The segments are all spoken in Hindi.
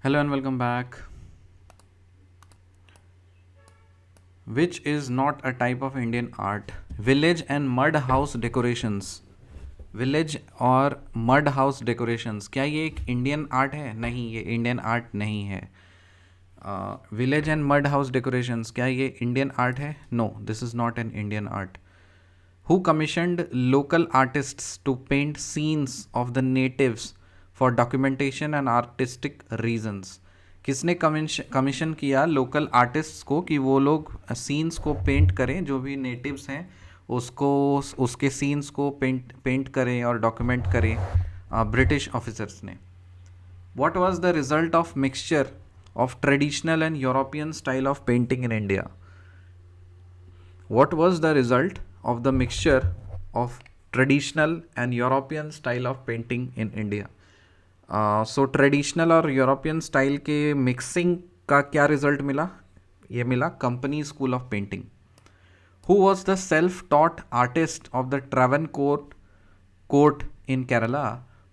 Hello and welcome back. Which is not a type of Indian art? Village and mud house decorations. Village और मड हाउस डेकोरेशंस, क्या ये एक इंडियन आर्ट है? नहीं, ये इंडियन आर्ट नहीं है. Village and mud house decorations, क्या ये इंडियन आर्ट है? No, this is not an Indian art. Who commissioned local artists to paint scenes of the natives for documentation and artistic reasons? किसने कमीशन किया लोकल आर्टिस्ट्स को कि वो लोग सीन्स को पेंट करें, जो भी नेटिव्स हैं उसको, उसके सीन्स को पेंट करें और डॉक्यूमेंट करें? ब्रिटिश ऑफिसर्स ने. What was the result of mixture of traditional and European style of painting in India? What was the result of the mixture of traditional and European style of painting in India? So traditional और यूरोपियन स्टाइल के मिक्सिंग का क्या रिजल्ट मिला? ये मिला company school of painting. Who was the self taught artist of the Travancore court in Kerala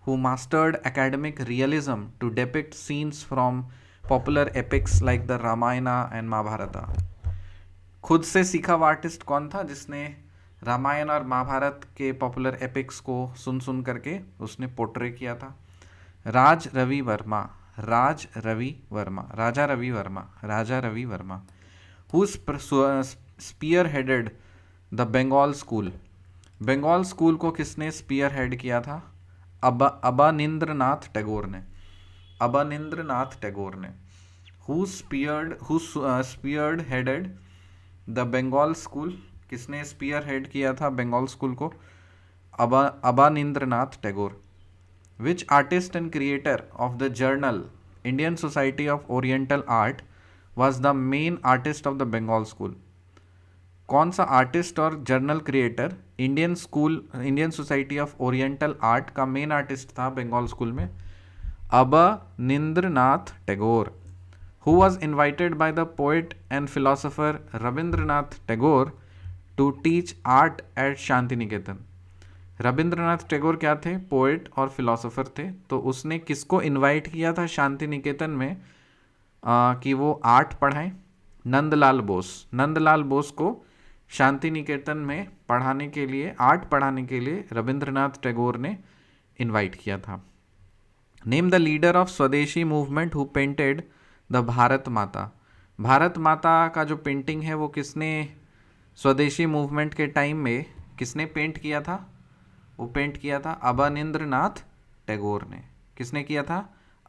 who mastered academic realism to depict scenes from popular epics like the Ramayana and Mahabharata? खुद से सीखा हुआ आर्टिस्ट कौन था जिसने रामायण और महाभारत के पॉपुलर एपिक्स को सुन सुन करके उसने पोर्ट्रे किया था? Raja Ravi Varma. Who spearheaded the Bengal school? Bengal school को किसने स्पीयर हेड किया था? अबानिंद्रनाथ टैगोर ने. Who speared headed the Bengal school? किसने स्पीयर हेड किया था बंगाल स्कूल को? अबानिंद्रनाथ Tagore. Which artist and creator of the journal Indian Society of Oriental Art was the main artist of the Bengal School? कौन सा आर्टिस्ट और journal creator Indian society of oriental art का मेन आर्टिस्ट था बंगाल स्कूल में? Abanindranath Tagore. Who was invited by the poet and philosopher Rabindranath Tagore to teach art at Shantiniketan? Rabindranath Tagore क्या थे? पोएट और फिलोसोफर थे. तो उसने किसको इनवाइट किया था शांति निकेतन में कि वो आर्ट पढ़ाएं? नंदलाल बोस को शांति निकेतन में पढ़ाने के लिए, आर्ट पढ़ाने के लिए रविंद्रनाथ टैगोर ने इनवाइट किया था. Name the leader of Swadeshi movement who painted the Bharat माता. भारत माता का जो पेंटिंग है वो किसने स्वदेशी मूवमेंट के टाइम में किसने पेंट किया था? वो पेंट किया था अबानिंद्रनाथ टैगोर ने. किसने किया था?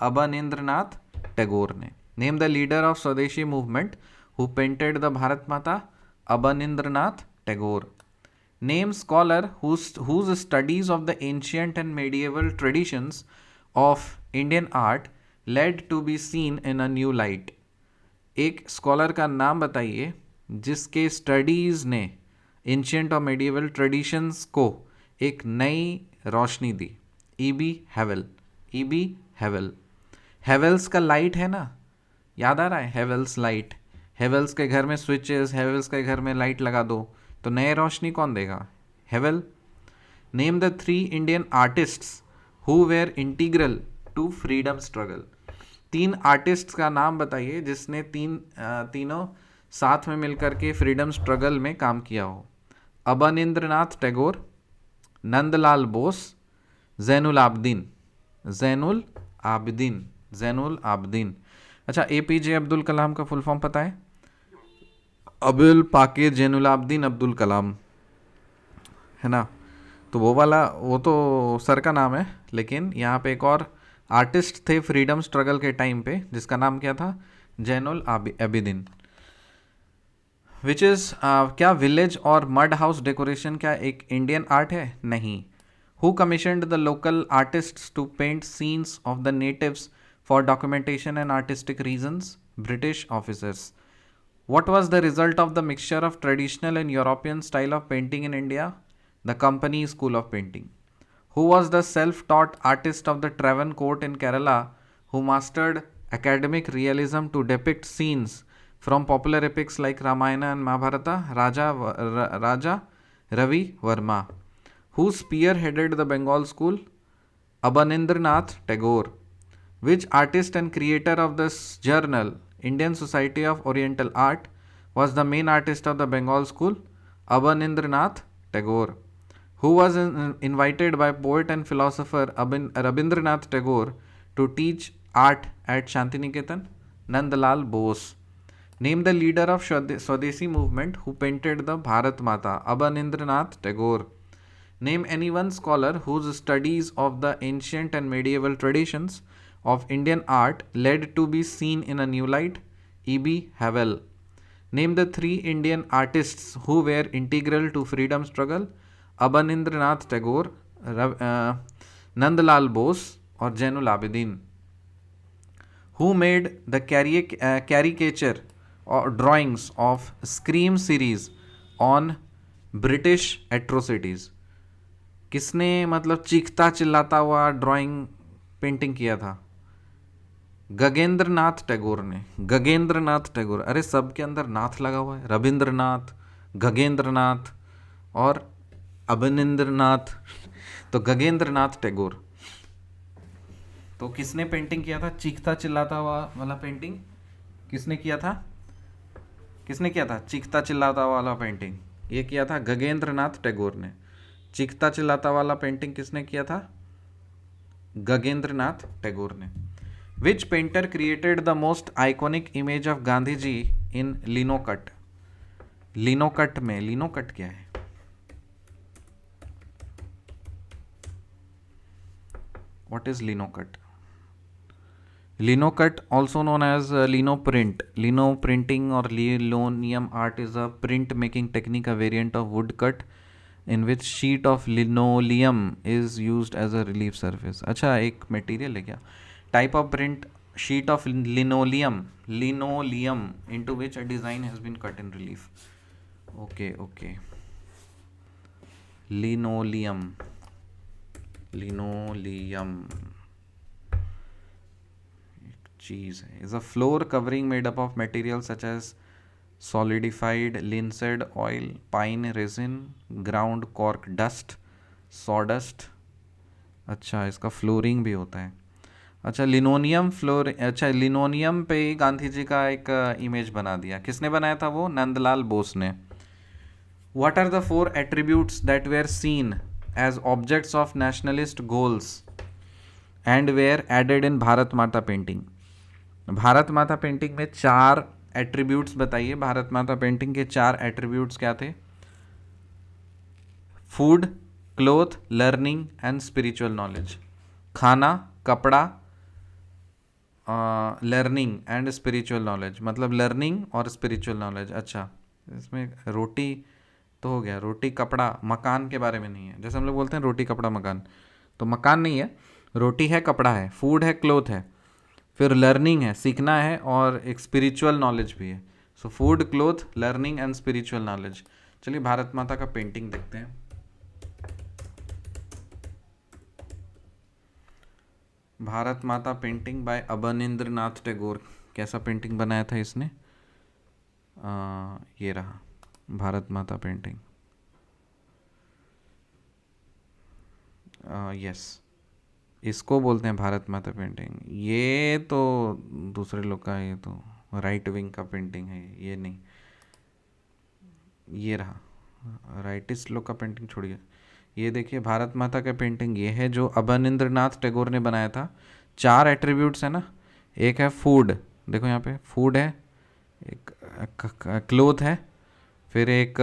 अबानिंद्रनाथ टैगोर ने. Name the leader of Swadeshi movement who painted the Bharat Mata. Abanindranath Tagore. Name scholar whose studies of the ancient and medieval traditions of Indian art led to be seen in a new light. एक स्कॉलर का नाम बताइए जिसके स्टडीज़ ने एंशियंट और मेडिएवल ट्रेडिशंस को एक नई रोशनी दी. ईबी हेवल. हेवल्स का लाइट है ना, याद आ रहा है? हेवल्स लाइट. हेवल्स के घर में स्विचेस, हेवल्स के घर में लाइट लगा दो तो नए रोशनी कौन देगा? Havell. Name the 3 Indian artists who were integral to freedom struggle. 3 artists का नाम बताइए जिसने तीनों साथ में मिलकर के फ्रीडम स्ट्रगल में काम किया हो. अबानिंद्रनाथ टैगोर, नंदलाल बोस, जैनुल आबदीन. अच्छा, APJ अब्दुल कलाम का फुल फॉर्म पता है? अबुल पाकिर जैनुल आबदीन अब्दुल कलाम, है ना? तो वो तो सर का नाम है, लेकिन यहाँ पे एक और आर्टिस्ट थे फ्रीडम स्ट्रगल के टाइम पे जिसका नाम क्या था? जैनुल आबिदीन. विच इज़ क्या विलेज और मड हाउस डेकोरेशन क्या एक इंडियन आर्ट है? नहीं. Who commissioned the local artists to paint scenes of the natives for documentation and artistic reasons? British officers. What was the result of the mixture of traditional and European style of painting in India? The Company School of Painting. Who was the self-taught artist of the Travancore in Kerala who mastered academic realism to depict scenes from popular epics like Ramayana and Mahabharata? Raja Ravi Verma. Who spearheaded the Bengal school? Abanindranath Tagore. Which artist and creator of this journal, Indian Society of Oriental Art, was the main artist of the Bengal school? Abanindranath Tagore. Who was invited by poet and philosopher Rabindranath Tagore to teach art at Shantiniketan? Nandlal Bose. Name the leader of Swadeshi movement who painted the Bharat Mata. Abanindranath Tagore. Name any one scholar whose studies of the ancient and medieval traditions of Indian art led to be seen in a new light. E.B. Havell. Name the three Indian artists who were integral to freedom struggle. Abanindranath Tagore, Nandlal Bose or Jainul Abidin. Who made the caricature or drawings of Scream series on British atrocities? किसने मतलब चीखता चिल्लाता हुआ ड्राइंग पेंटिंग किया था? गगेंद्र नाथ टैगोर ने। गगेंद्र नाथ टैगोर, अरे सबके अंदर नाथ लगा हुआ है, रविंद्रनाथ, गगेंद्र नाथ और अभिनिंद्र नाथ, तो गगेंद्र नाथ टैगोर। तो किसने पेंटिंग किया था चीखता चिल्लाता हुआ वाला पेंटिंग? किसने किया था? किसने किया था चीखता चिल्लाता वाला पेंटिंग? ये किया था गगेंद्र नाथ टैगोर ने। चीखता चिल्लाता वाला पेंटिंग किसने किया था? गगेंद्र नाथ टैगोर ने। Which painter created the most iconic image of Gandhi ji in linocut? Linocut में, लिनोकट क्या है? What is linocut? Linocut, also known as linoprint. Lino printing or linoleum art is a print making technique, a variant of woodcut in which sheet of linoleum is used as a relief surface. अच्छा, एक मटेरियल है क्या? Type of print, sheet of linoleum, linoleum into which a design has been cut in relief. Okay, okay. Linoleum, linoleum. चीज़ है is a floor covering made up of materials such as solidified linseed oil, pine resin, ground cork dust, sawdust. अच्छा, इसका फ्लोरिंग भी होता है। अच्छा, लिनोनियम फ्लोर, अच्छा लिनोनियम पे गांधी जी का एक इमेज बना दिया। किसने बनाया था वो? नंदलाल बोस ने। What are the 4 attributes that were seen as objects of nationalist goals and were added in Bharat Mata painting? Bharat Mata painting में 4 एट्रीब्यूट्स बताइए। भारत माता पेंटिंग के 4 एट्रीब्यूट्स क्या थे? Food, cloth, learning and spiritual knowledge. खाना, कपड़ा, लर्निंग एंड स्पिरिचुअल नॉलेज, मतलब लर्निंग और स्पिरिचुअल नॉलेज। अच्छा, इसमें रोटी तो हो गया, रोटी कपड़ा, मकान के बारे में नहीं है। जैसे हम लोग बोलते हैं रोटी कपड़ा मकान, तो मकान नहीं है, रोटी है, कपड़ा है, फूड है, क्लोथ है, फिर लर्निंग है, सीखना है, और एक स्पिरिचुअल नॉलेज भी है। So food, cloth, learning and spiritual knowledge. चलिए भारत माता का पेंटिंग देखते हैं। Bharat Mata painting bye अबनिंद्रनाथ Tagore. कैसा पेंटिंग बनाया था इसने? ये रहा भारत माता पेंटिंग। यस, इसको बोलते हैं भारत माता पेंटिंग। ये तो दूसरे लोग का, ये तो राइट विंग का पेंटिंग है, ये नहीं। ये रहा राइटिस्ट लोग का पेंटिंग, छोड़िए। ये देखिए भारत माता का पेंटिंग, ये है जो अबनिंद्रनाथ टैगोर ने बनाया था। 4 एट्रीब्यूट्स है ना, एक है फूड, देखो यहाँ पे फूड है, एक क्लोथ है, फिर एक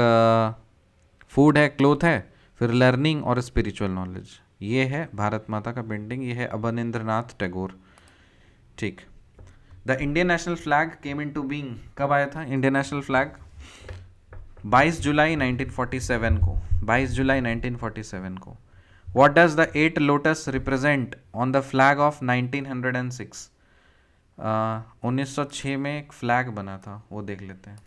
फूड है, क्लोथ है, फिर लर्निंग और स्पिरिचुअल नॉलेज। ये है भारत माता का पेंटिंग, ये है अबनिंद्रनाथ टैगोर। ठीक। The Indian national flag came into being कब आया था? इंडियन नेशनल फ्लैग 22 जुलाई 1947 को। 22 जुलाई 1947 को। What does the 8 lotus represent on the flag of 1906? 1906 में एक फ्लैग बना था, वो देख लेते हैं।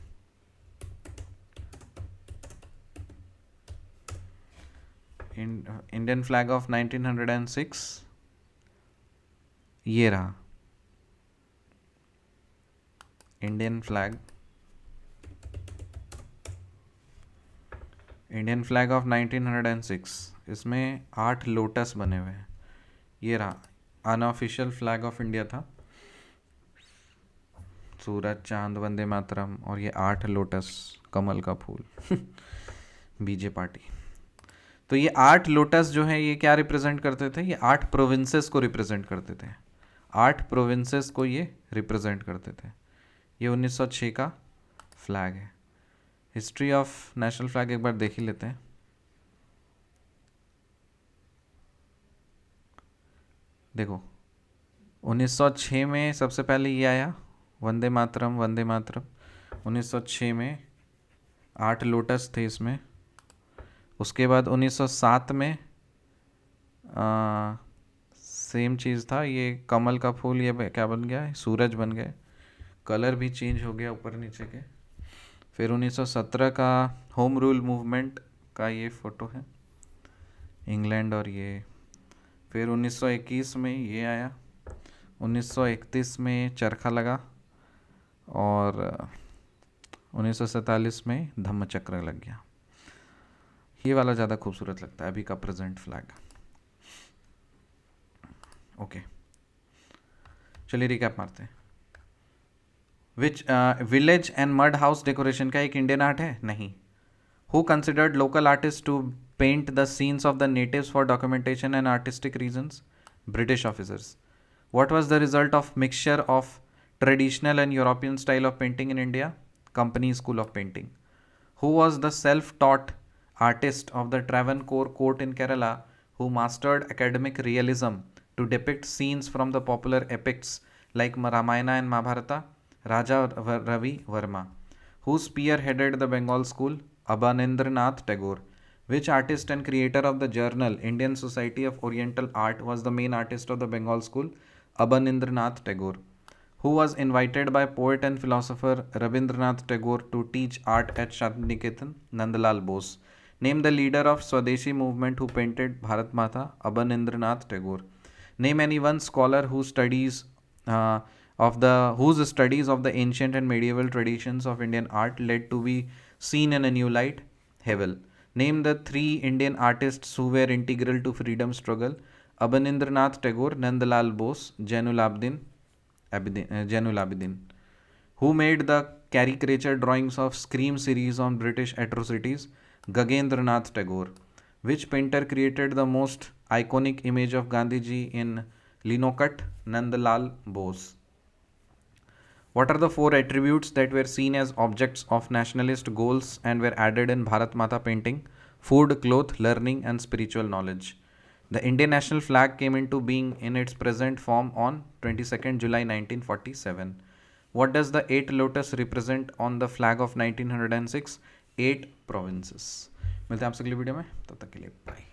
इंडियन फ्लैग ऑफ 1906 ये रहा Indian flag. Indian flag of 1906, इसमें 8 लोटस बने हुए हैं। ये रहा अनऑफिशियल फ्लैग ऑफ इंडिया था, सूरज, चांद, वंदे मातरम और ये 8 लोटस, कमल का फूल बीजे पार्टी। तो ये 8 लोटस जो है ये क्या रिप्रेजेंट करते थे? ये 8 प्रोविंसेस को रिप्रेजेंट करते थे, 8 प्रोविंसेस को ये रिप्रेजेंट करते थे। ये 1906 का फ्लैग है। हिस्ट्री ऑफ नेशनल फ्लैग एक बार देख ही लेते हैं। देखो 1906 में सबसे पहले ये आया वंदे मातरम, वंदे मातरम। 1906 में 8 लोटस थे इसमें। उसके बाद 1907 में सेम चीज़ था, ये कमल का फूल, ये क्या बन गया है? सूरज बन गए, कलर भी चेंज हो गया ऊपर नीचे के। फिर 1917 का होम रूल मूवमेंट का ये फ़ोटो है, इंग्लैंड और ये। फिर 1921 में ये आया, 1931 में चरखा लगा और 1947 में धम्मचक्र लग गया। ये वाला ज़्यादा खूबसूरत लगता है अभी का प्रेजेंट फ्लैग। ओके, चलिए रिकैप मारते हैं। Which village and mud house decoration का एक इंडियन आर्ट है? नहीं। Who considered local artist to paint the scenes of the natives for documentation and artistic reasons? British officers. What was the result of mixture of traditional and European style of painting in India? Company School of Painting. Who was the self-taught artist of the Travancore court in Kerala who mastered academic realism to depict scenes from the popular epics like Ramayana and Mahabharata? Raja Ravi Verma. Who spearheaded the Bengal school? Abanindranath Tagore. Which artist and creator of the journal Indian Society of Oriental Art was the main artist of the Bengal school? Abanindranath Tagore. Who was invited by poet and philosopher Rabindranath Tagore to teach art at Shantiniketan? Nandalal Bose. Name the leader of Swadeshi movement who painted Bharat Mata? Abanindranath Tagore. Name any one scholar whose studies of the ancient and medieval traditions of Indian art led to be seen in a new light? Hevel. Name the 3 Indian artists who were integral to freedom struggle? Abanindranath Tagore, Nandalal Bose, Jainul Abidin. Who made the caricature drawings of Scream series on British atrocities? Gagendranath Tagore. Which painter created the most iconic image of Gandhiji in linocut? Nandalal Bose. What are the 4 attributes that were seen as objects of nationalist goals and were added in Bharat Mata painting? Food, cloth, learning and spiritual knowledge. The Indian national flag came into being in its present form on 22nd July 1947. What does the 8 lotus represent on the flag of 1906? 8 provinces. मिलते हैं आपसे अगली वीडियो में, तब तक के लिए बाय।